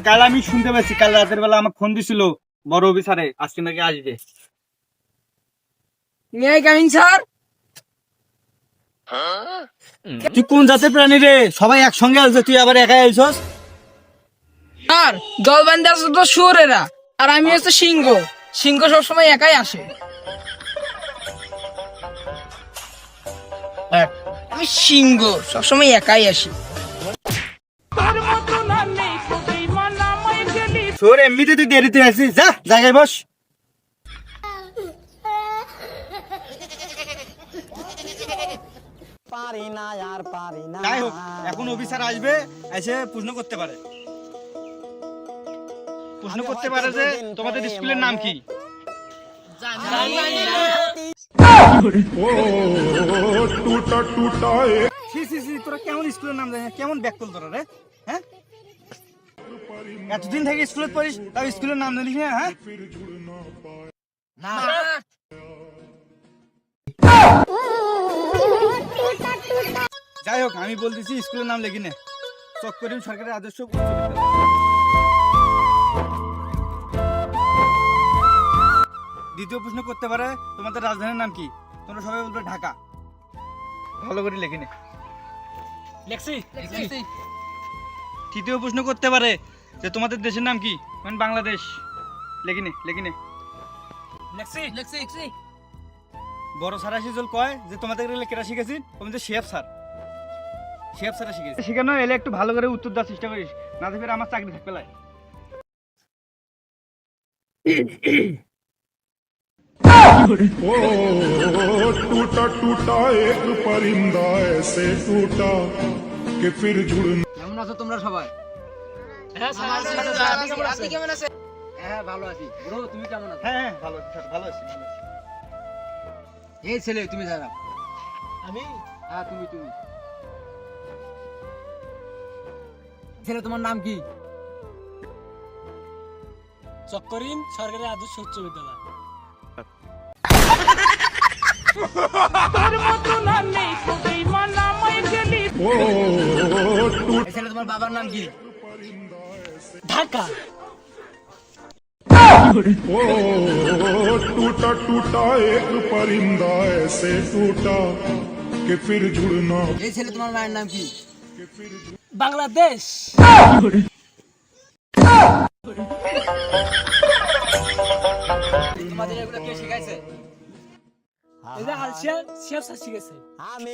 কাল আমি শুনতে পাচ্ছি, কাল রাতের বেলা আমার ফোন দিছিল বড় অফিসারে, আজকে নাকি আসবে। স্যার তুই কোন জাতের প্রাণী রে? সবাই একসঙ্গে আসছে, তুই আবার একাই আইছস? আর দল বান্ধে আছে তো শুয়োরেরা, আর আমি হচ্ছে সিংহ। সিংহ সবসময় একাই আসে। আমি সিংহ, সবসময় একাই আসি। তোর এমনিতে তুই দেরিতে আসিস, যা জায়গায় বস। যাই হোক, এখন অফিসার আসবে, এসে প্রশ্ন করতে পারে। প্রশ্ন করতে পারে যে তোমাদের স্কুলের নাম কি? তোরা কেমন স্কুলের নাম জানিস? কেমন ব্যাক করল তোরা রে? হ্যাঁ, এতদিন থেকে স্কুলে পড়িস, তাও স্কুলের নাম জানিস না? হ্যাঁ, যাই হোক, আমি বলতেছি স্কুলের নাম লেখি নে। চক্করিম সরকারি আদর্শ উচ্চ বিদ্যালয়। দ্বিতীয় প্রশ্ন করতে পারে তোমাদের রাজধানীর নাম কি? তোমরা সবাই বলবে ঢাকা। ভালো করে লেখি নে। তৃতীয় প্রশ্ন করতে পারে যে তোমাদের দেশের নাম কি? মানে বাংলাদেশ। লেখি নে। বড় স্যার আসি জল কয় যে তোমাদের কেরা শিখেছি? তুমি যে শেফ স্যার শিখেছি। সেখানে এলে একটু ভালো করে উত্তর দেওয়ার চেষ্টা করিস, না তো ফের আমার চাকরি থাকবে লাই। टूटा एक परिंदा ऐसे टूटा कि फिर जुड़ना। কেমন আছো তোমরা সবাই? আপনি কেমন আছেন? হ্যাঁ ভালো আছি। ব্রো তুমি কেমন আছো? হ্যাঁ ভালো আছি স্যার, ভালো আছি। এই ছেলে তুমি দাঁড়াও। আমি হ্যাঁ তুমি ছেলে তোমার নাম কি? চক্করিম সরকারি আদর্শ উচ্চ বিদ্যালয়। এই ছেলে তোমার বাবার নাম কি? ঢাকা। टूटा एक परिंदा ऐसे टूटा कि फिर जुड़ना। এই ছেলে তোমার মায়ের নাম কি? বাংলাদেশ। তোমাদের এগুলো কে শিখাইছে? এটা হালসিয়া শেফ স্যার শিখেছে। আমি